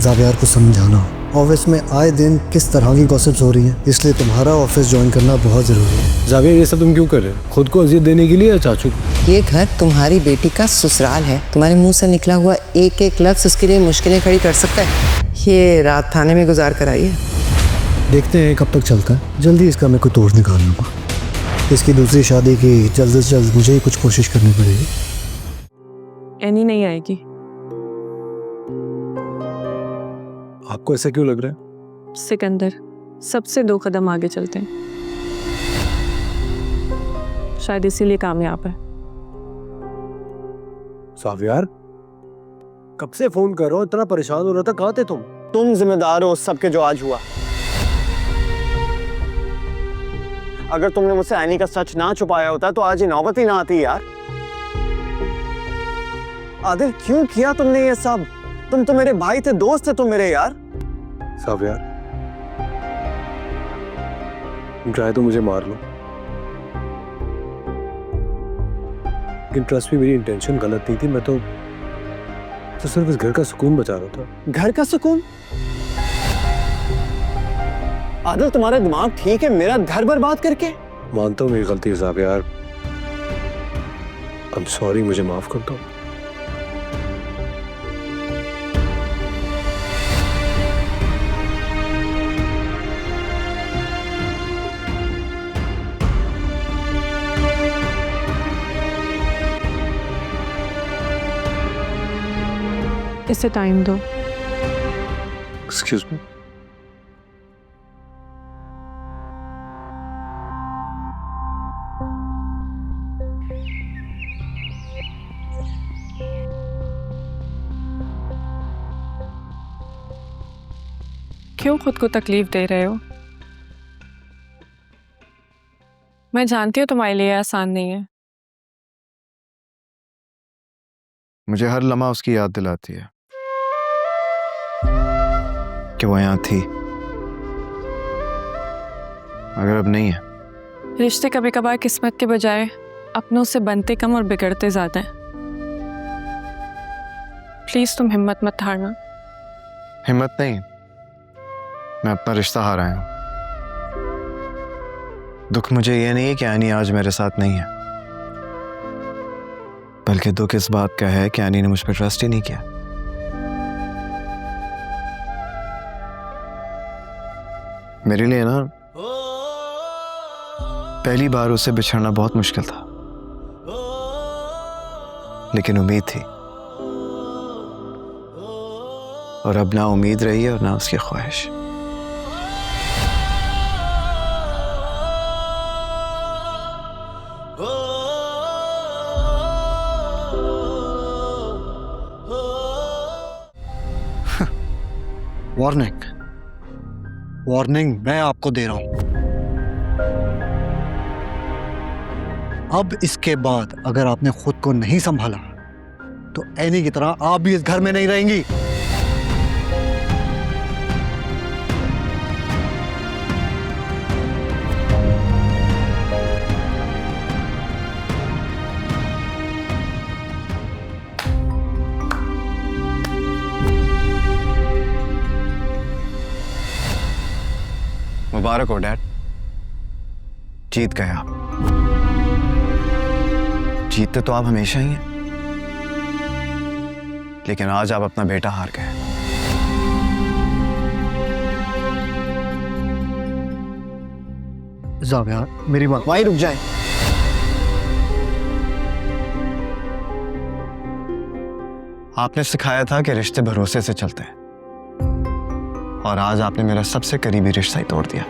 जावियार को समझाना। ऑफिस में आए दिन किस तरह की गॉसिप्स हो रही हैं, इसलिए तुम्हारा ऑफिस ज्वाइन करना बहुत ज़रूरी है। जावियार ये सब तुम क्यों कर रहे हो? खुद को अजियत देने के लिए या चाचू को? ये घर तुम्हारी बेटी का ससुराल है। तुम्हारे मुंह से निकला हुआ एक एक लफ्ज़ उसके लिए मुश्किलें खड़ी कर सकता है। ये रात थाने में गुजार कर आई है। देखते हैं कब तक चलता है। जल्दी इसका मैं कोई तोड़ निकाल लूँगा। इसकी दूसरी शादी की जल्द से जल्द मुझे ही कुछ कोशिश करनी पड़ेगी। एनी नहीं आएगी। आपको ऐसा क्यों लग रहा है? सिकंदर सबसे 2 कदम आगे चलते हैं, शायद इसीलिए कामयाब है। जावियार कब से फोन कर रहा हूं, इतना परेशान हो रहा था, कहाँ थे तुम? तुम जिम्मेदार हो उस सब के जो आज हुआ। अगर तुमने मुझसे आईनी का सच ना छुपाया होता तो आज ये नौबत ही ना आती यार। आदिल क्यों किया तुमने ये सब? तुम तो मेरे भाई थे, दोस्त थे तुम मेरे यार। जावियार तुम चाहे तो मुझे मार लो, लेकिन ट्रस्ट भी मेरी इंटेंशन गलत नहीं थी। मैं तो सिर्फ इस घर का सुकून बचा रहा था। घर का सुकून? आदिल तुम्हारा दिमाग ठीक है मेरा घर बर्बाद करके? मानता हूँ मेरी गलती है जावियार, आई एम सॉरी, मुझे माफ कर दो। इसे टाइम दो। Excuse me. क्यों खुद को तकलीफ दे रहे हो? मैं जानती हूँ तुम्हारे लिए आसान नहीं है। मुझे हर लम्हा उसकी याद दिलाती है कि वो यहाँ थी, अगर अब नहीं है। रिश्ते कभी कभार किस्मत के बजाय अपनों से बनते कम और बिगड़ते ज्यादा हैं। प्लीज तुम हिम्मत मत हारना। हिम्मत नहीं, मैं अपना रिश्ता हारा हूं। दुख मुझे ये नहीं है कि आनी आज मेरे साथ नहीं है, बल्कि दुख इस बात का है कि आनी ने मुझ पर ट्रस्ट ही नहीं किया। मेरे लिए ना पहली बार उससे बिछड़ना बहुत मुश्किल था, लेकिन उम्मीद थी, और अब ना उम्मीद रही है और ना उसकी ख्वाहिश। वार्निंग, वार्निंग मैं आपको दे रहा हूं। अब इसके बाद अगर आपने खुद को नहीं संभाला तो एनी की तरह आप भी इस घर में नहीं रहेंगी। मुबारक हो डैड, जीत गए आप। जीतते तो आप हमेशा ही हैं, लेकिन आज आप अपना बेटा हार गए। जावियार मेरी बात। वहीं रुक जाए। आपने सिखाया था कि रिश्ते भरोसे से चलते हैं, और आज आपने मेरा सबसे करीबी रिश्ता ही तोड़ दिया।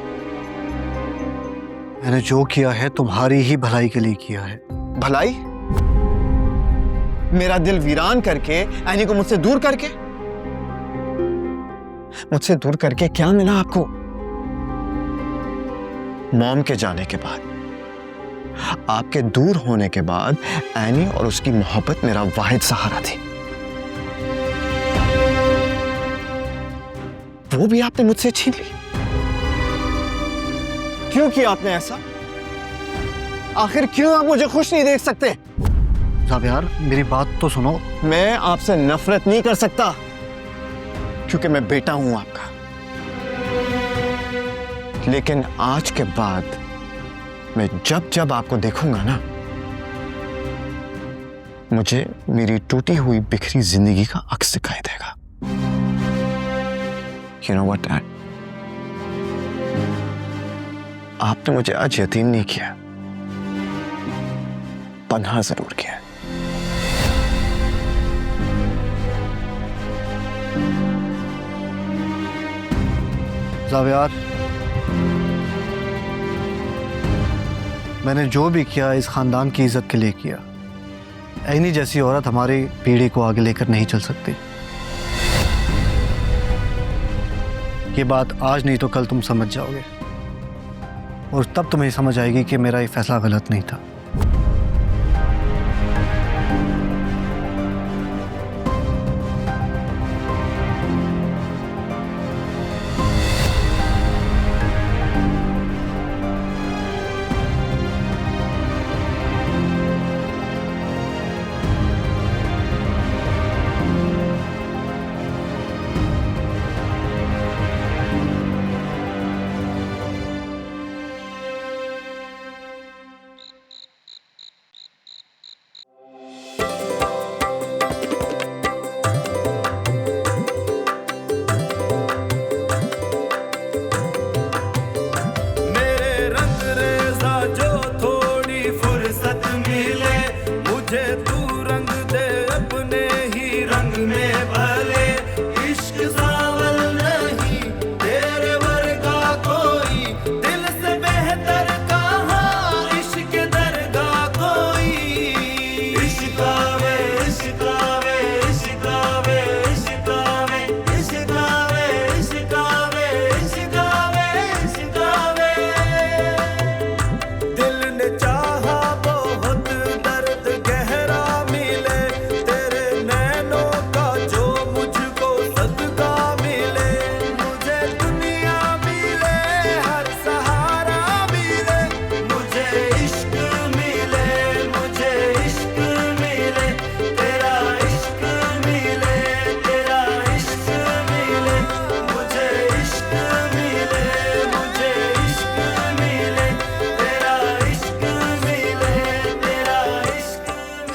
मैंने जो किया है तुम्हारी ही भलाई के लिए किया है। भलाई? मेरा दिल वीरान करके, एनी को मुझसे दूर करके? मुझसे दूर करके क्या मिला आपको? मॉम के जाने के बाद, आपके दूर होने के बाद एनी और उसकी मोहब्बत मेरा वाहिद सहारा थी। वो भी आपने मुझसे छीन ली। क्यों किया आपने ऐसा? आखिर क्यों आप मुझे खुश नहीं देख सकते? जावियार मेरी बात तो सुनो। मैं आपसे नफरत नहीं कर सकता, क्योंकि मैं बेटा हूं आपका। लेकिन आज के बाद मैं जब जब आपको देखूंगा ना, मुझे मेरी टूटी हुई बिखरी जिंदगी का अक्स दिखाई देगा। You know what, Dad? आपने मुझे आज यतीम नहीं किया, पन्हा जरूर किया। ज़ावियार, मैंने जो भी किया इस खानदान की इज्जत के लिए किया। ऐनी जैसी औरत हमारी पीढ़ी को आगे लेकर नहीं चल सकती। ये बात आज नहीं तो कल तुम समझ जाओगे, और तब तुम्हें समझ आएगी कि मेरा ये फैसला गलत नहीं था।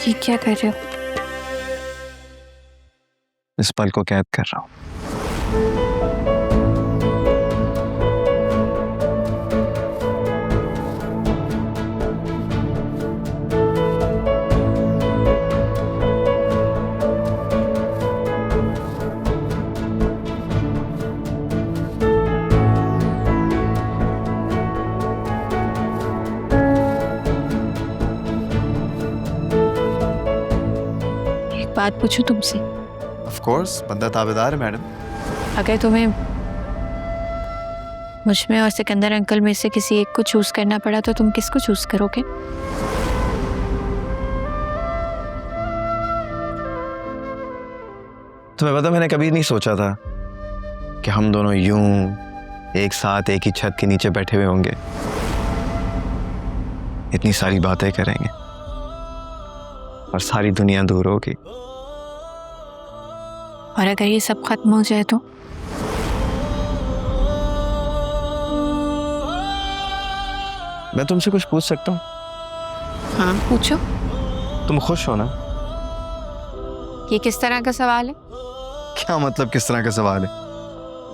ये क्या कर रहे हो? इस पल को कैद कर रहा हूं। बात पूछूं तुमसे? ऑफ कोर्स, बंदा ताबेदार है मैडम। अगर तुम्हें मुझ में और सिकंदर अंकल में से किसी एक को चूज करना पड़ा तो तुम किसको चूज करोगे? तुम्हें पता, मैंने कभी नहीं सोचा था कि हम दोनों यूं एक साथ एक ही छत के नीचे बैठे हुए होंगे, इतनी सारी बातें करेंगे और सारी दुनिया दूर होगी। और अगर ये सब खत्म हो जाए तो? मैं तुमसे कुछ पूछ सकता हूँ? हाँ पूछो। तुम खुश हो ना? ये किस तरह का सवाल है? क्या मतलब किस तरह का सवाल है?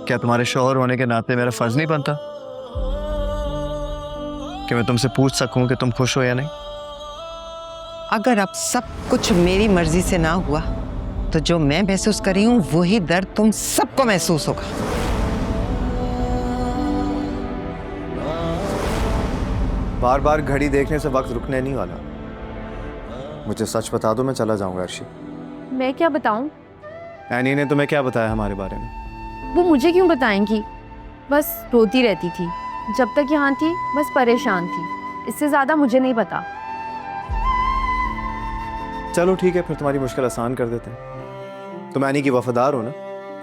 क्या तुम्हारे शौहर होने के नाते मेरा फर्ज नहीं बनता कि मैं तुमसे पूछ सकूं कि तुम खुश हो या नहीं? अगर अब सब कुछ मेरी मर्जी से ना हुआ तो जो मैं महसूस कर रही हूँ वही दर्द तुम सबको महसूस होगा। बार बार घड़ी देखने से वक्त रुकने नहीं वाला। मुझे सच बता दो, मैं चला जाऊंगा अर्शी। मैं क्या बताऊं? एनी ने तुम्हें क्या बताया हमारे बारे में? वो मुझे क्यों बताएंगी? बस रोती रहती थी जब तक यहाँ थी, बस परेशान थी। इससे ज़्यादा मुझे नहीं पता। चलो ठीक है, फिर तुम्हारी मुश्किल आसान कर देते हैं। तुम एनी की वफादार हो ना?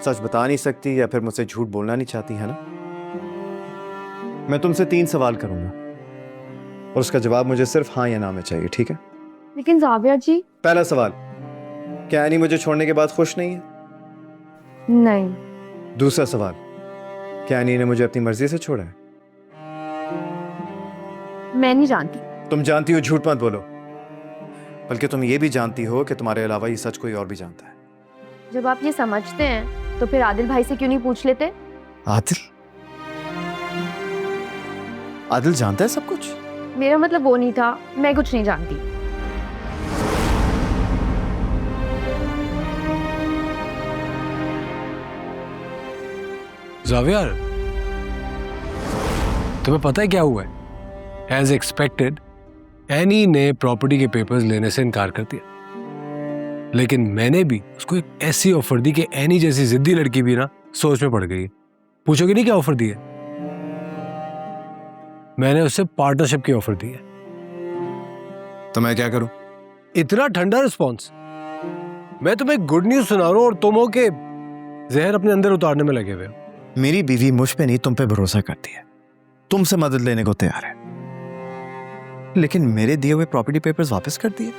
सच बता नहीं सकती या फिर मुझसे झूठ बोलना नहीं चाहती है ना? मैं तुमसे 3 सवाल करूंगा और उसका जवाब मुझे सिर्फ हाँ या ना में चाहिए, ठीक है? लेकिन ज़ाविया जी। पहला सवाल, क्या एनी मुझे छोड़ने के बाद खुश नहीं है? नहीं। दूसरा सवाल, क्या एनी ने मुझे अपनी मर्जी से छोड़ा है? मैं नहीं जानती। तुम जानती हो, झूठ मत बोलो। बल्कि तुम ये भी जानती हो कि तुम्हारे अलावा ये सच कोई और भी जानता है। जब आप ये समझते हैं तो फिर आदिल भाई से क्यों नहीं पूछ लेते? आदिल? आदिल जानता है सब कुछ? मेरा मतलब वो नहीं था, मैं कुछ नहीं जानती। जावियर, तुम्हें पता है क्या हुआ है? एज एक्सपेक्टेड एनी ने प्रॉपर्टी के पेपर्स लेने से इनकार कर दिया, लेकिन मैंने भी उसको एक ऐसी ऑफर दी कि एनी जैसी जिद्दी लड़की भी ना सोच में पड़ गई। पूछोगे नहीं क्या ऑफर दी है? मैंने उससे पार्टनरशिप की ऑफर दी है। तो मैं क्या करूं? इतना ठंडा रिस्पॉन्स। मैं तुम्हें गुड न्यूज सुना रहा हूं और तुम हो के जहर अपने अंदर उतारने में लगे हुए हो। मेरी बीवी मुझ पे नहीं तुम पे भरोसा करती है, तुमसे मदद लेने को तैयार है, लेकिन मेरे दिए हुए प्रॉपर्टी पेपर्स वापस कर दिए।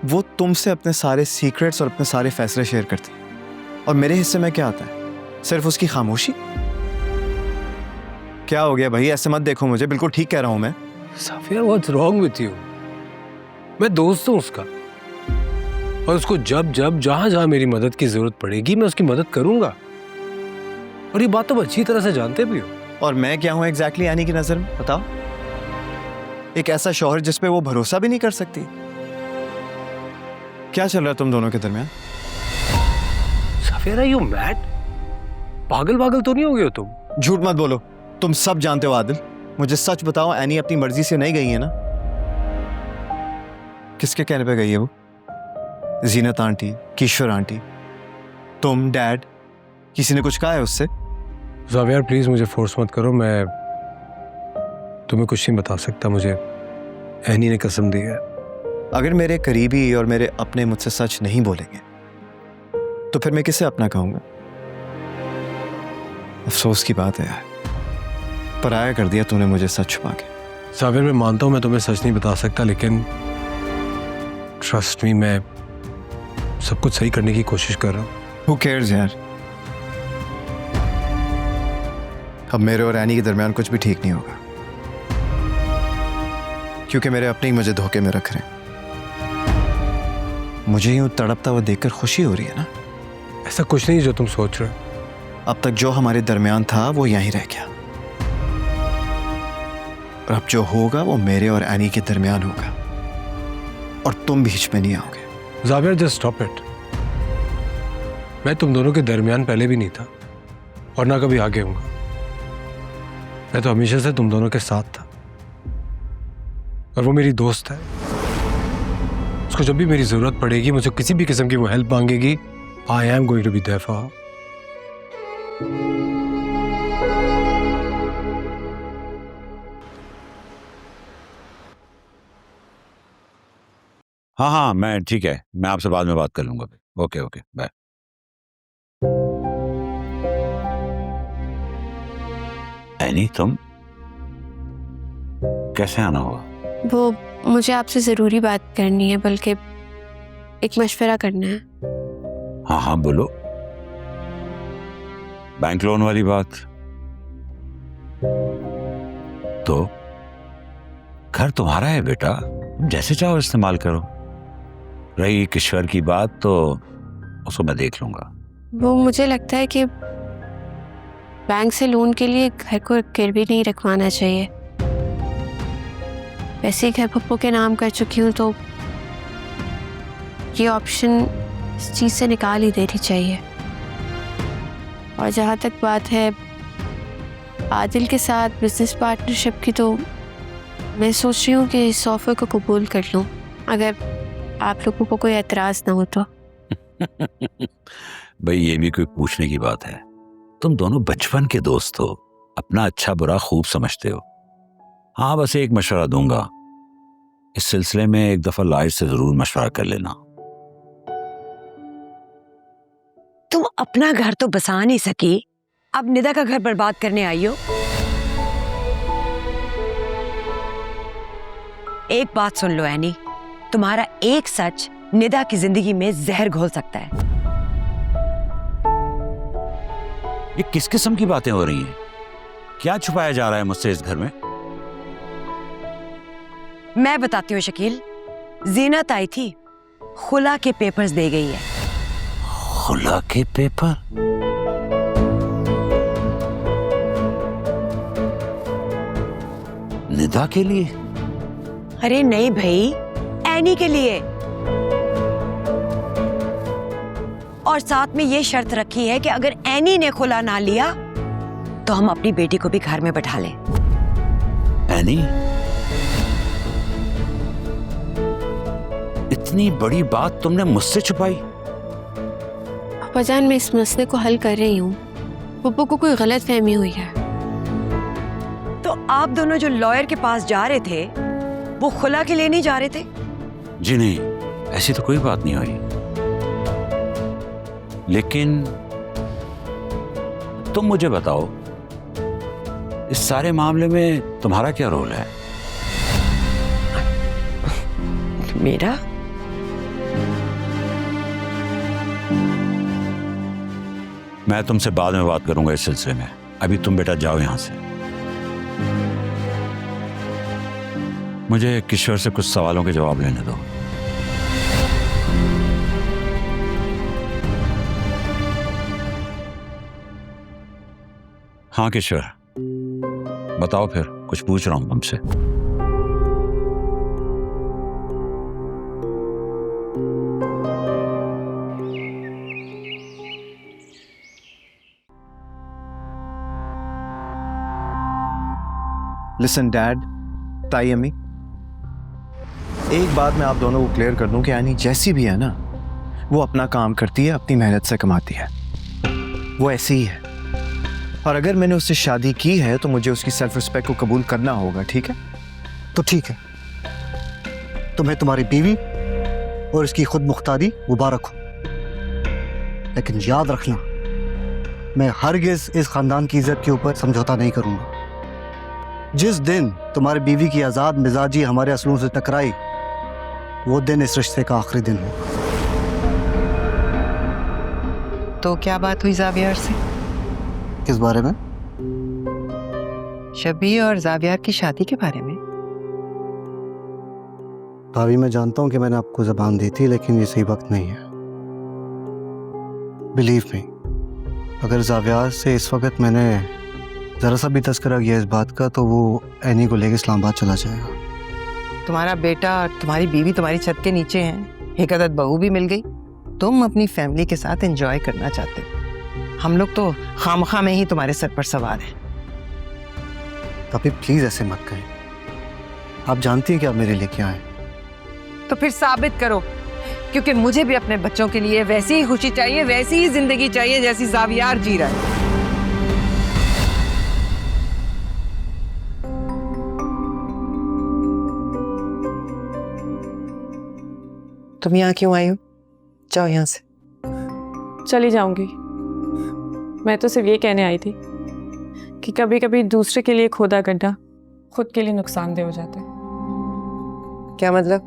वो तुमसे अपने सारे सीक्रेट्स और अपने सारे फैसले शेयर करती है, और मेरे हिस्से में क्या आता है? सिर्फ उसकी खामोशी। क्या हो गया भाई? ऐसे मत देखो मुझे, बिल्कुल ठीक कह रहा हूं मैं। Safia, what's wrong with you? मैं दोस्त हूं उसका, और उसको जब जब जहां जहां मेरी मदद की जरूरत पड़ेगी मैं उसकी मदद करूंगा, और ये बात तुम अच्छी तरह से जानते भी हो। और मैं क्या हूं एग्जैक्टली यानी की नजर में? बताओ। एक ऐसा शौहर जिस पे वो भरोसा भी नहीं कर सकती। क्या चल रहा है तुम दोनों के दरमियान? Safia, you mad? पागल तो नहीं हो गए हो तुम? झूठ मत बोलो, तुम सब जानते हो आदिल। मुझे सच बताओ, एनी अपनी मर्जी से नहीं गई है ना? किसके कहने पे गई है वो? जीनत आंटी, किशोर आंटी, तुम, डैड? किसी ने कुछ कहा है उससे? जावियर प्लीज मुझे फोर्स मत करो, मैं तुम्हें कुछ नहीं बता सकता। मुझे एनी ने कसम दी है। अगर मेरे करीबी और मेरे अपने मुझसे सच नहीं बोलेंगे तो फिर मैं किसे अपना कहूंगा? अफसोस की बात है यार, पराया कर दिया तूने मुझे सच छुपा के। जावियर, मैं मानता हूं मैं तुम्हें सच नहीं बता सकता, लेकिन ट्रस्ट मी, मैं सब कुछ सही करने की कोशिश कर रहा हूं। Who cares यार? अब मेरे और एनी के दरमियान कुछ भी ठीक नहीं होगा, क्योंकि मेरे अपने ही मुझे धोखे में रख रहे हैं। मुझे यूं तड़पता हुआ देखकर खुशी हो रही है ना? ऐसा कुछ नहीं जो तुम सोच रहे हो। अब तक जो हमारे दरमियान था वो यहीं रह गया, और अब जो होगा वो मेरे और एनी के दरमियान होगा, और तुम बीच में नहीं आओगे। Xavier, just stop it. मैं तुम दोनों के दरमियान पहले भी नहीं था, और ना कभी आगे हूंगा। मैं तो हमेशा से तुम दोनों के साथ था, और वो मेरी दोस्त है। उसको जब भी मेरी जरूरत पड़ेगी, मुझे किसी भी किस्म की वो हेल्प मांगेगी, I am going to be there for her. हाँ, मैं ठीक है, मैं आपसे बाद में बात कर लूंगा। Okay, bye. एनी, तुम कैसे आना हुआ? वो मुझे आपसे ज़रूरी बात करनी है, बल्कि एक मशवरा करना है। हाँ, बोलो। बैंक लोन वाली बात? तो घर तुम्हारा है बेटा, तुम जैसे चाहो इस्तेमाल करो। रही किश्वर की बात तो उसको मैं देख लूंगा। वो मुझे लगता है कि बैंक से लोन के लिए घर को गिरवी नहीं रखवाना चाहिए। वैसे ही घर पप्पू के नाम कर चुकी हूँ, तो ये ऑप्शन इस चीज़ से निकाल ही देनी चाहिए। और जहाँ तक बात है आदिल के साथ बिजनेस पार्टनरशिप की, तो मैं सोच रही हूँ कि इस ऑफर को कबूल कर लूँ, अगर आप लोगों को कोई एतराज़ ना हो तो। भाई, ये भी कोई पूछने की बात है? तुम दोनों बचपन के दोस्त हो, अपना अच्छा बुरा खूब समझते हो। हाँ, बस एक मशवरा दूंगा, इस सिलसिले में एक दफा लाइफ से जरूर मशवरा कर लेना। तुम अपना घर तो बसा नहीं सकी, अब निदा का घर बर्बाद करने आई हो। एक बात सुन लो एनी, तुम्हारा एक सच निदा की जिंदगी में जहर घोल सकता है। ये किस किस्म की बातें हो रही हैं? क्या छुपाया जा रहा है मुझसे इस घर में? मैं बताती हूँ शकील, जीनत आई थी, खुला के पेपर्स दे गई है। खुला के पेपर? निदा के लिए? अरे नहीं भाई, एनी के लिए। और साथ में ये शर्त रखी है कि अगर एनी ने खुला ना लिया तो हम अपनी बेटी को भी घर में बैठा लें। एनी? इतनी बड़ी बात तुमने मुझसे छुपाई? अब्बाजान, मैं इस मसले को हल कर रही हूँ। पप्पू को कोई गलत फहमी हुई है। तो आप दोनों जो लॉयर के पास जा रहे थे वो खुला के लिए नहीं जा रहे थे? जी नहीं, ऐसी तो कोई बात नहीं हुई। लेकिन तुम मुझे बताओ, इस सारे मामले में तुम्हारा क्या रोल है? मेरा? मैं तुमसे बाद में बात करूंगा इस सिलसिले में। अभी तुम बेटा जाओ यहां से। मुझे किशोर से कुछ सवालों के जवाब लेने दो। हाँ किशोर, बताओ फिर, कुछ पूछ रहा हूं तुमसे। लिसन डैड, ताई अम्मी, एक बात मैं आप दोनों को क्लियर कर दूं कि यानी जैसी भी है ना, वो अपना काम करती है, अपनी मेहनत से कमाती है, वो ऐसी ही है। और अगर मैंने उससे शादी की है तो मुझे उसकी सेल्फ रिस्पेक्ट को कबूल करना होगा, ठीक है? तो ठीक है, तुम्हें तुम्हारी बीवी और इसकी खुद मुख्तारी मुबारक हो, लेकिन याद रखना, मैं हरगिज इस खानदान की इज्जत के ऊपर समझौता नहीं करूंगा। जिस दिन तुम्हारी बीवी की आजाद मिजाजी हमारे असूलों से टकराई, वो दिन इस रिश्ते का आखिरी दिन होगा। तो क्या बात हुई जावियार से? किस बारे में? शबी और जावियार की शादी के बारे में। भाभी, मैं जानता हूं कि मैंने आपको ज़बान दी थी, लेकिन ये सही वक्त नहीं है। बिलीव मी, अगर जावियार से इस वक्त मैंने ज़रा सा भी तस्करा किया इस बात का, तो वो एनी को लेकर इस्लामाबाद चला जाएगा। तुम्हारा बेटा और तुम्हारी बीवी तुम्हारी छत के नीचे हैं, एक अदद बहू भी मिल गई, तुम अपनी फैमिली के साथ एंजॉय करना चाहते हो। हम लोग तो खामखा में ही तुम्हारे सर पर सवार हैं। अभी प्लीज ऐसे मत कहें, आप जानती हैं कि आप मेरे लिए क्या हैं। तो फिर साबित करो, क्योंकि मुझे भी अपने बच्चों के लिए वैसी ही खुशी चाहिए, वैसी ही जिंदगी चाहिए जैसी जावियार जी रहा है। तुम यहाँ क्यों आई हो? जाओ यहाँ से। चली जाऊंगी। मैं तो सिर्फ ये कहने आई थी कि कभी कभी दूसरे के लिए खोदा गड्ढा खुद के लिए नुकसानदेह हो जाता है। क्या मतलब?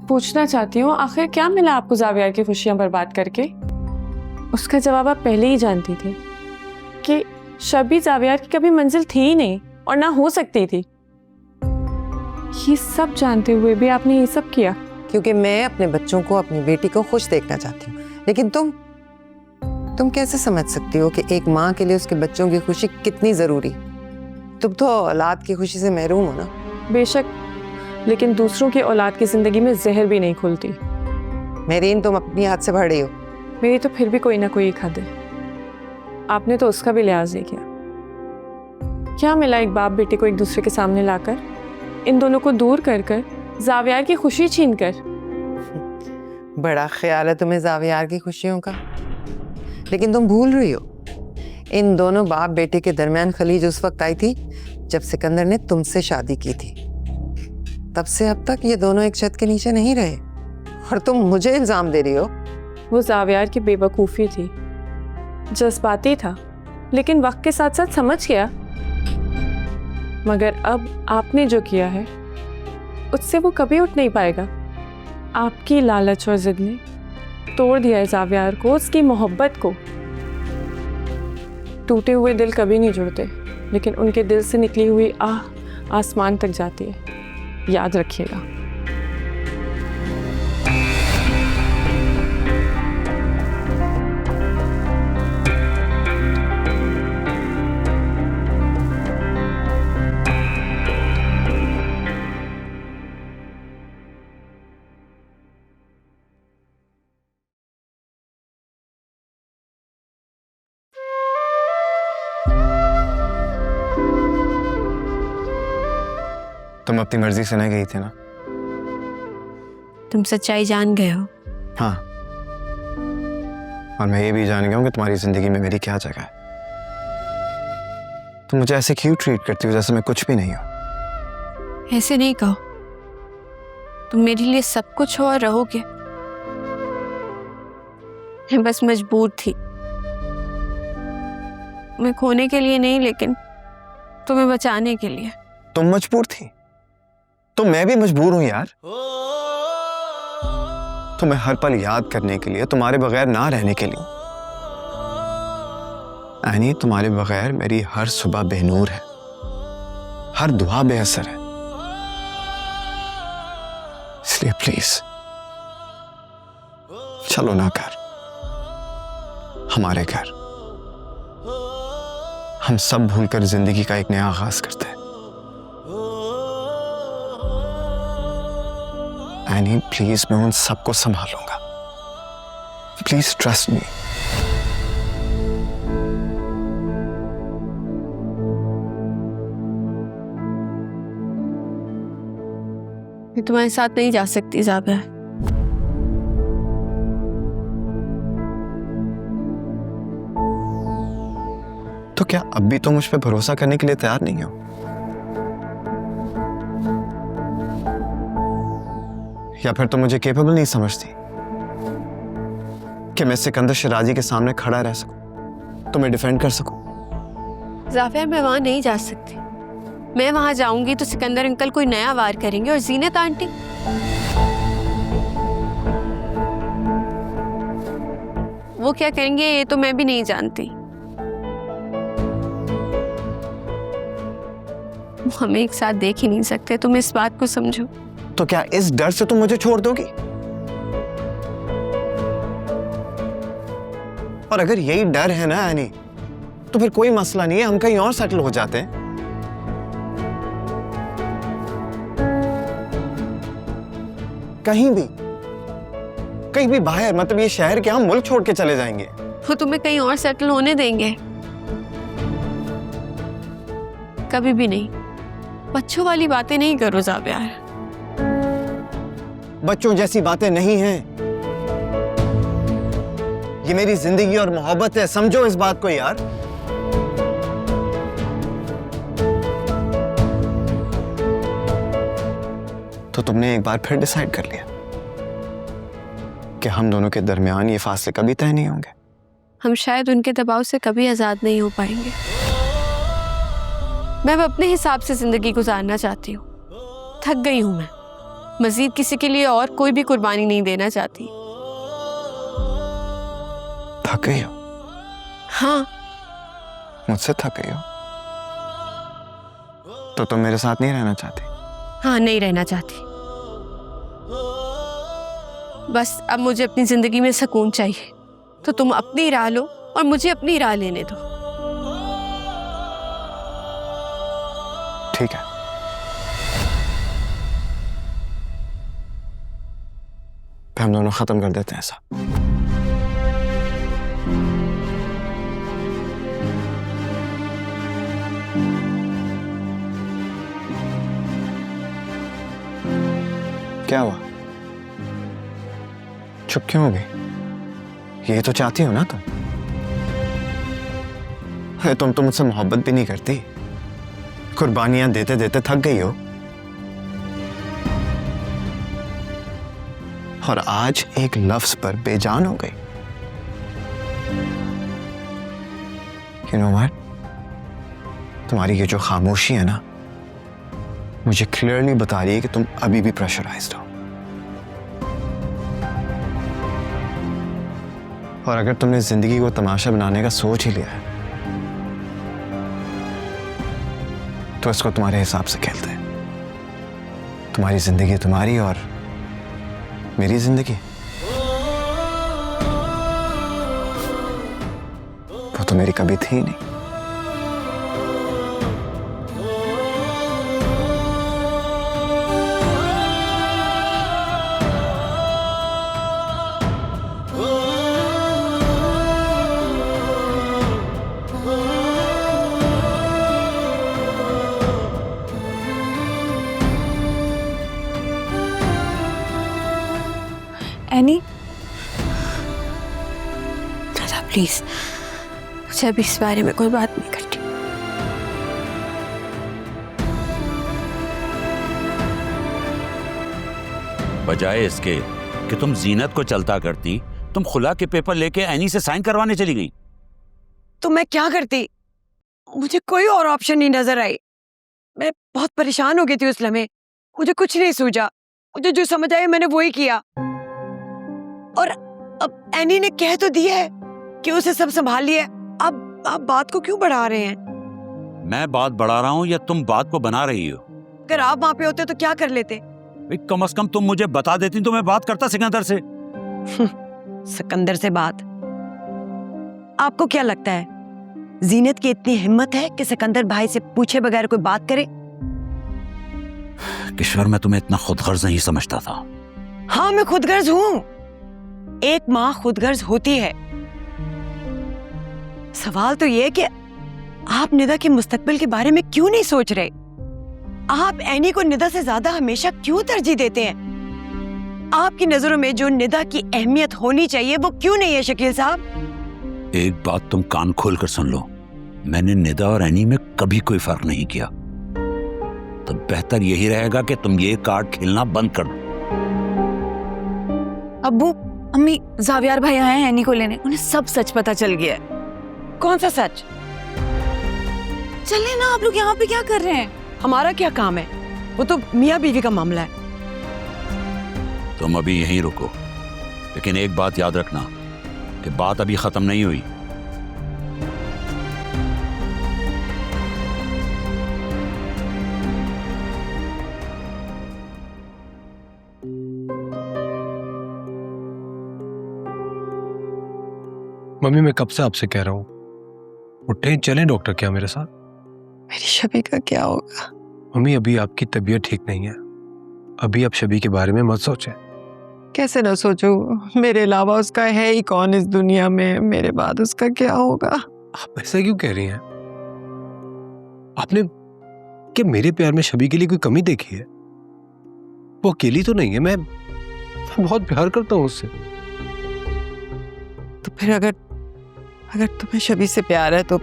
पूछना चाहती हूँ, आखिर क्या मिला आपको जावियार की खुशियां बर्बाद करके? उसका जवाब आप पहले ही जानती थी कि शबी जावियार की कभी मंजिल थी ही नहीं और ना हो सकती थी। ये सब जानते हुए भी आपने ये सब किया। क्योंकि मैं अपने बच्चों को, अपनी बेटी को खुश देखना चाहती हूँ। लेकिन तुम कैसे समझ सकती हो कि एक माँ के लिए उसके बच्चों की खुशी कितनी जरूरी? तुम तो औलाद की खुशी से महरूम हो ना। बेशक, लेकिन दूसरों की औलाद की जिंदगी में जहर भी नहीं खुलती। मेरीन, तुम अपनी हाथ से भर रही हो। मेरी तो फिर भी कोई ना कोई खाते। आपने तो उसका भी लिहाज नहीं किया। क्या मिला एक बाप बेटे को एक दूसरे के सामने लाकर, इन दोनों को दूर कर कर, जावियार की खुशी छीन कर? बड़ा ख्याल है तुम्हें जावियार की खुशियों का। लेकिन तुम भूल रही हो, इन दोनों बाप बेटे के दरमियान खलीज उस वक्त आई थी जब सिकंदर ने तुमसे शादी की थी। तब से अब तक ये दोनों एक छत के नीचे नहीं रहे, और तुम मुझे इल्जाम दे रही हो। वो जावियार की बेवकूफ़ी थी, जज्बाती था, लेकिन वक्त के साथ साथ समझ गया। मगर अब आपने जो किया है उससे वो कभी उठ नहीं पाएगा। आपकी लालच और जिद ने तोड़ दिया है जावियार को, उसकी मोहब्बत को। टूटे हुए दिल कभी नहीं जुड़ते, लेकिन उनके दिल से निकली हुई आह आसमान तक जाती है, याद रखिएगा। तुम अपनी मर्जी से नहीं गई थी ना? तुम सच्चाई जान गए हो। हाँ, और मैं ये भी जान गया हूँ कि तुम्हारी जिंदगी में मेरी क्या जगह है। तुम मुझे ऐसे क्यों ट्रीट करती हो जैसे मैं कुछ भी नहीं हूँ? ऐसे नहीं कहो, तुम मेरे लिए सब कुछ हो और रहोगे। मैं बस मजबूर थी, मैं खोने के लिए नहीं, लेकिन तुम्हें बचाने के लिए। तुम मजबूर थी तो मैं भी मजबूर हूं यार। तुम्हें हर पल याद करने के लिए, तुम्हारे बगैर ना रहने के लिए। ऐनी, तुम्हारे बगैर मेरी हर सुबह बेनूर है, हर दुआ बेअसर है। इसलिए प्लीज चलो ना घर, हमारे घर। हम सब भूलकर जिंदगी का एक नया आगाज करते हैं। एनी प्लीज, मैं उन सबको संभालूंगा। Please trust me. मैं तुम्हारे साथ नहीं जा सकती ज़ाबिया। तो क्या अब भी तुम मुझ पे भरोसा करने के लिए तैयार नहीं हो? या फिर तुम मुझे केपेबल नहीं समझती कि मैं सिकंदर शिराजी के सामने खड़ा रह सकूं, तुम्हें डिफेंड कर सकूं? ज़ाफिया, मैं वहां नहीं जा सकती। मैं वहां जाऊंगी तो सिकंदर अंकल कोई नया वार करेंगे, और जीनत आंटी, वो क्या करेंगे ये तो मैं भी नहीं जानती। हम एक साथ देख ही नहीं सकते, तुम इस बात को समझो। तो क्या इस डर से तुम मुझे छोड़ दोगी? और अगर यही डर है ना एनी, तो फिर कोई मसला नहीं है, हम कहीं और सेटल हो जाते हैं। कहीं भी बाहर, मतलब ये शहर क्या, हम मुल्क छोड़ के चले जाएंगे। वो तुम्हें कहीं और सेटल होने देंगे? कभी भी नहीं। बच्चों वाली बातें नहीं करो ज़ाबिया। बच्चों जैसी बातें नहीं हैं। ये मेरी जिंदगी और मोहब्बत है, समझो इस बात को यार। तो तुमने एक बार फिर डिसाइड कर लिया कि हम दोनों के दरमियान ये फासले कभी तय नहीं होंगे। हम शायद उनके दबाव से कभी आजाद नहीं हो पाएंगे। मैं अब अपने हिसाब से जिंदगी गुजारना चाहती हूँ। थक गई हूं मैं, मजीद किसी के लिए और कोई भी कुर्बानी नहीं देना चाहती। थक गई हो? हाँ, मुझसे थक गई हो? तो तुम मेरे साथ नहीं रहना चाहती? हाँ, नहीं रहना चाहती। बस अब मुझे अपनी जिंदगी में सुकून चाहिए, तो तुम अपनी राह लो और मुझे अपनी राह लेने दो। ठीक है, हम दोनों खत्म कर देते हैं ऐसा। क्या हुआ? चुप क्यों हो गई? ये तो चाहती हो ना तुम? तुम तो मुझसे मोहब्बत भी नहीं करती, कुर्बानियां देते देते थक गई हो, और आज एक लफ्ज पर बेजान हो गई। You know what? तुम्हारी ये जो खामोशी है ना, मुझे क्लियरली बता रही है कि तुम अभी भी प्रेशराइज्ड हो। और अगर तुमने जिंदगी को तमाशा बनाने का सोच ही लिया है, तो इसको तुम्हारे हिसाब से खेलते हैं। तुम्हारी जिंदगी तुम्हारी और मेरी जिंदगी वो तो मेरी कभी थी नहीं। एनी, दादा प्लीज, मुझे अभी इस बारे में कोई बात नहीं करनी। बजाय इसके कि तुम जीनत को चलता करती, तुम खुला के पेपर लेके एनी से साइन करवाने चली गई। तो मैं क्या करती? मुझे कोई और ऑप्शन नहीं नजर आई। मैं बहुत परेशान हो गई थी उस लम्हे। मुझे कुछ नहीं सूझा। मुझे जो समझ आया मैंने वही किया। और अब एनी ने कह तो दिया है कि उसे सब संभाल लिया। अब आप बात को क्यों बढ़ा रहे हैं? मैं बात बढ़ा रहा हूँ या तुम बात को बना रही हो? अगर आप वहां पे होते तो क्या कर लेते? भाई कम से कम तुम मुझे बता देती तो मैं बात करता सिकंदर से। सिकंदर से बात? आपको क्या लगता है जीनत की इतनी हिम्मत है कि सिकंदर भाई से पूछे बगैर कोई बात करे? किशोर, मैं तुम्हें इतना खुदगर्ज नहीं समझता था। हाँ, मैं खुदगर्ज हूं। एक माँ खुदगर्ज होती है। सवाल तो ये है कि आप निदा के मुस्तकबिल के बारे में क्यों नहीं सोच रहे? आप एनी को निदा से ज्यादा हमेशा क्यों तरजीह देते हैं? आपकी नजरों में जो निदा की अहमियत होनी चाहिए वो क्यों नहीं है शकील साहब? एक बात तुम कान खोल कर सुन लो, मैंने निदा और एनी में कभी कोई फर्क नहीं किया। तो बेहतर यही रहेगा कि तुम ये कार्ड खेलना बंद कर दो। अब्बू, अम्मी, जावियार भाई आए हैं एनी को लेने। उन्हें सब सच पता चल गया है। कौन सा सच? चले ना, आप लोग यहाँ पे क्या कर रहे हैं? हमारा क्या काम है? वो तो मियाँ बीवी का मामला है। तुम अभी यहीं रुको, लेकिन एक बात याद रखना कि बात अभी खत्म नहीं हुई। मम्मी, मैं कब से आपसे कह रहा हूँ उठे चलें डॉक्टर क्या मेरे साथ? मेरी शबी का क्या होगा? मम्मी, अभी आपकी तबीयत ठीक नहीं है। अभी आप शबी के बारे में मत सोचें। कैसे ना सोचूं? मेरे अलावा उसका है ही कौन इस दुनिया में? मेरे बाद उसका क्या होगा? आप ऐसा क्यों कह रही हैं? आपने क्या मेरे प्यार में शबी के लिए कोई कमी देखी है? वो अकेली तो नहीं है। मैं बहुत प्यार करता हूँ उससे। तो फिर अगर तुम्हें शबी से प्यार है तो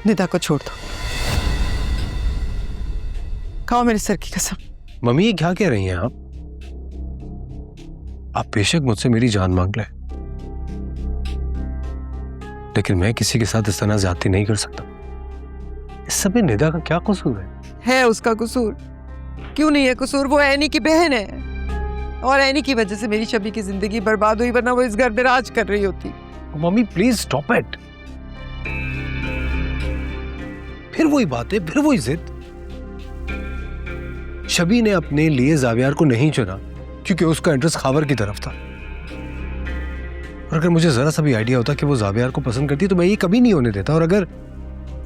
निदा को छोड़ दो। खाओ मेरे सर की कसम। मम्मी, ये क्या कह रही हैं आप? आप बेशक मुझसे मेरी जान मांग लें, लेकिन मैं किसी के साथ इस तरह ज्यादती नहीं कर सकता। इस सब में निदा का क्या कसूर है? है उसका कसूर। क्यों नहीं है कसूर? वो एनी की बहन है और एनी की वजह से मेरी शबी की जिंदगी बर्बाद हुई, वरना वो इस घर में राज कर रही होती। Mummy please stop it. फिर वही बात है, फिर वही जिद। शबी ने अपने लिए जावियार को नहीं चुना क्योंकि उसका इंटरेस्ट खावर की तरफ था। और अगर मुझे जरा सा भी आइडिया होता कि वो जावियार को पसंद करती तो मैं ये कभी नहीं होने देता। और अगर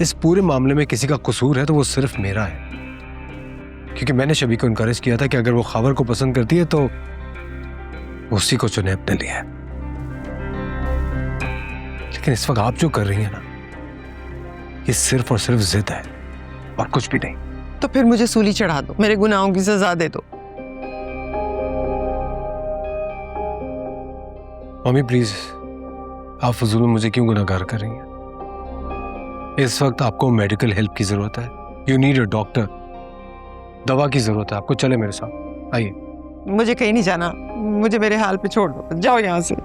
इस पूरे मामले में किसी का कसूर है तो वो सिर्फ मेरा है, क्योंकि मैंने शबी को इनकरेज किया था कि अगर वो खावर को पसंद करती है तो उसी को चुने अपने लिए। लेकिन इस वक्त आप जो कर रही हैं ना, ये सिर्फ और सिर्फ जिद है और कुछ भी नहीं। तो फिर मुझे सूली चढ़ा दो, मेरे गुनाहों की सजा दे दो। मम्मी प्लीज, आप फजूल में मुझे क्यों गुनाहगार कर रही हैं? इस वक्त आपको मेडिकल हेल्प की जरूरत है। You need a doctor. दवा की जरूरत है आपको। चले मेरे साथ, आइए। मुझे कहीं नहीं जाना, मुझे मेरे हाल पे छोड़ दो। जाओ यहाँ से।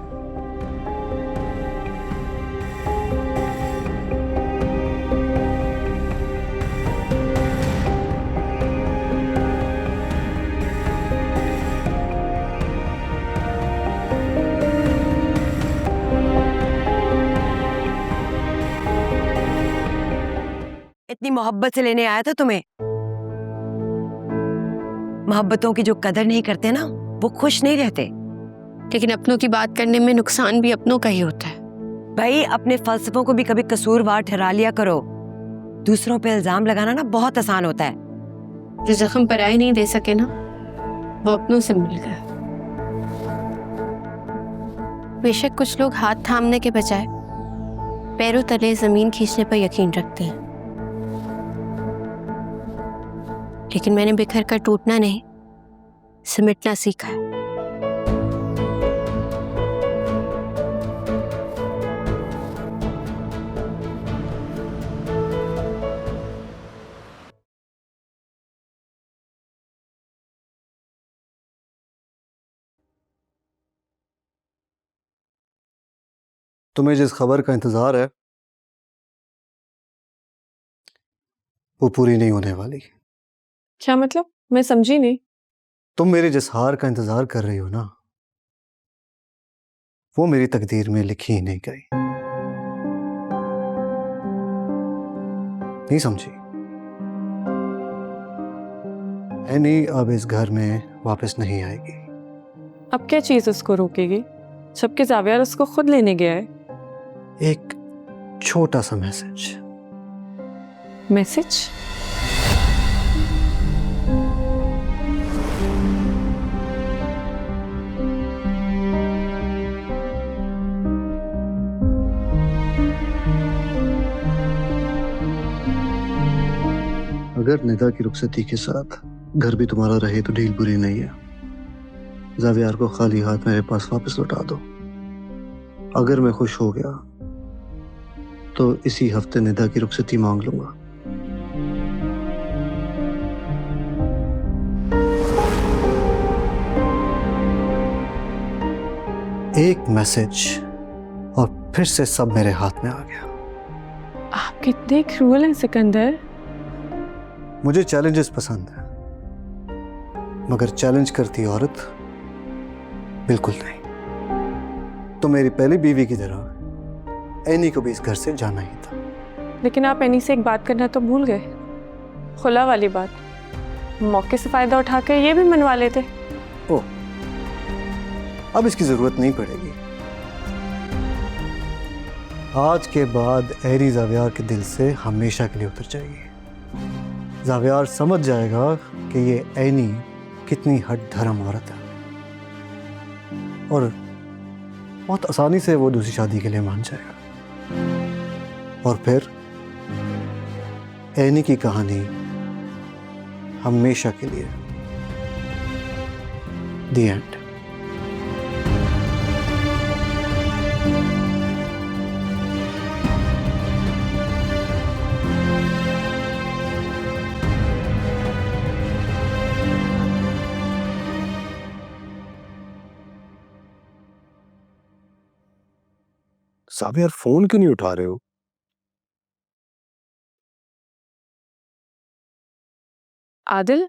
इतनी मोहब्बत से लेने आया था तुम्हें। मोहब्बतों की जो कदर नहीं करते ना, वो खुश नहीं रहते। लेकिन अपनों की बात करने में नुकसान भी अपनों का ही होता है। भाई अपने फलसफों को भी कभी कसूरवार ठहरा लिया करो। दूसरों पे इल्जाम लगाना ना बहुत आसान होता है। जो जख्म पराए नहीं दे सके ना, वो अपनों से मिल गए। बेशक कुछ लोग हाथ थामने के बजाय पैरों तले जमीन खींचने पर यकीन रखते हैं, लेकिन मैंने बिखर कर टूटना नहीं, सिमटना सीखा है। तुम्हें जिस खबर का इंतजार है वो पूरी नहीं होने वाली। क्या मतलब? मैं समझी नहीं। तुम मेरे जिस हार का इंतजार कर रही हो ना, वो मेरी तकदीर में लिखी ही नहीं गई। नहीं समझी? एनी अब इस घर में वापस नहीं आएगी। अब क्या चीज उसको रोकेगी, जबकि जावियार उसको खुद लेने गया है? एक छोटा सा मैसेज। मैसेज? अगर निदा की रुखसती के साथ घर भी तुम्हारा रहे तो डील बुरी नहीं है। जावियार को खाली हाथ मेरे पास वापस लौटा दो। अगर मैं खुश हो गया तो इसी हफ्ते निदा की रुखसती मांग लूंगा। एक मैसेज और फिर से सब मेरे हाथ में आ गया। आप कितने क्रूअल हैं सिकंदर। मुझे चैलेंजेस पसंद है, मगर चैलेंज करती औरत बिल्कुल नहीं। तो मेरी पहली बीवी की तरह एनी को भी इस घर से जाना ही था। लेकिन आप एनी से एक बात करना तो भूल गए, खुला वाली बात। मौके से फायदा उठाकर ये भी मनवा लेते। ओह, अब इसकी जरूरत नहीं पड़ेगी। आज के बाद एरी जावियार के दिल से हमेशा के लिए उतर जाएगी। जावियार समझ जाएगा कि ये एनी कितनी हट धर्म औरत है, और बहुत आसानी से वो दूसरी शादी के लिए मान जाएगा। और फिर एनी की कहानी हमेशा के लिए द एंड। साहब यार फोन क्यों नहीं उठा रहे हो? आदिल,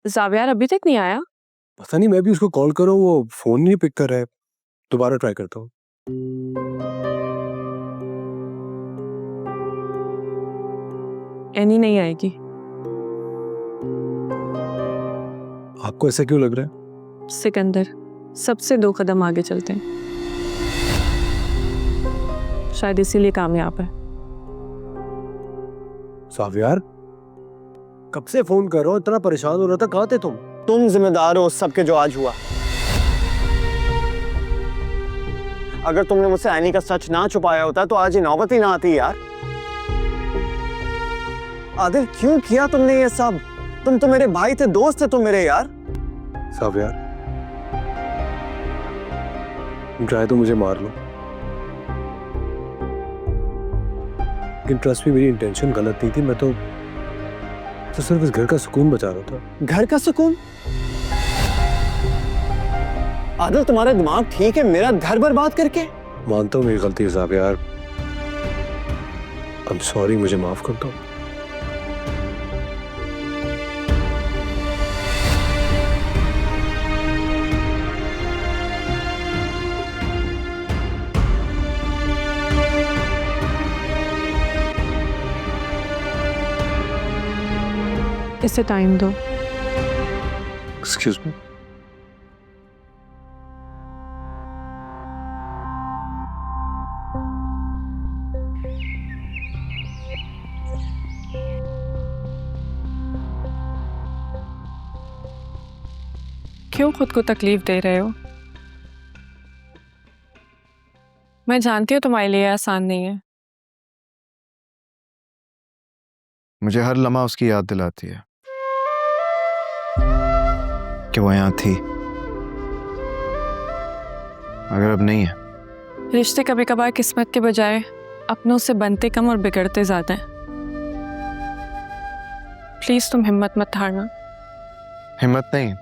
जावियार अभी तक नहीं आया? पता नहीं, मैं भी उसको कॉल करूं वो फोन नहीं पिक कर रहा है। दोबारा ट्राई करता हूँ। एनी नहीं आएगी। आपको ऐसा क्यों लग रहा है? सिकंदर सबसे 2 कदम आगे चलते हैं, शायद इसीलिए कामयाब है। साहब यार कब से फोन कर रहा हूं, इतना परेशान हो रहा था, कहाँ थे तुम? तुम जिम्मेदार हो उस सब के जो आज हुआ। अगर तुमने मुझसे एनी का सच ना छुपाया होता तो आज ये नौबत ही ना आती यार। आदिल क्यों किया तुमने ये सब? तुम तो मेरे भाई थे, दोस्त थे तुम मेरे यार। साहब यार तुम चाहे तो मुझे मार लो, लेकिन ट्रस्ट में मेरी इंटेंशन गलत नहीं थी। मैं तो सिर्फ इस घर का सुकून बचा रहा था। घर का सुकून? आदिल तुम्हारा दिमाग ठीक है मेरा घर बर्बाद करके? मानता हूँ मेरी गलती है साहब यार, आई एम सॉरी, मुझे माफ कर दो। इसे टाइम दो। Excuse me. क्यों खुद को तकलीफ दे रहे हो? मैं जानती हूँ तुम्हारे लिए आसान नहीं है। मुझे हर लम्हा उसकी याद दिलाती है कि वो यहाँ थी, अगर अब नहीं है। रिश्ते कभी कभार किस्मत के बजाय अपनों से बनते कम और बिगड़ते ज्यादा हैं। प्लीज तुम हिम्मत मत हारना। हिम्मत नहीं,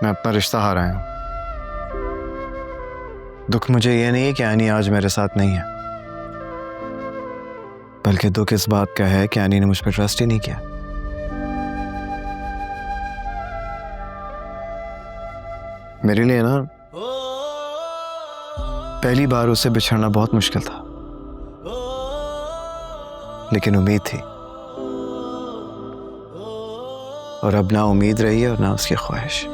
मैं अपना रिश्ता हारा हूं। दुख मुझे ये नहीं है कि एनी आज मेरे साथ नहीं है, बल्कि दुख इस बात का है कि एनी ने मुझ पर ट्रस्ट ही नहीं किया। मेरे लिए ना पहली बार उससे बिछड़ना बहुत मुश्किल था, लेकिन उम्मीद थी, और अब ना उम्मीद रही है और ना उसकी ख्वाहिश।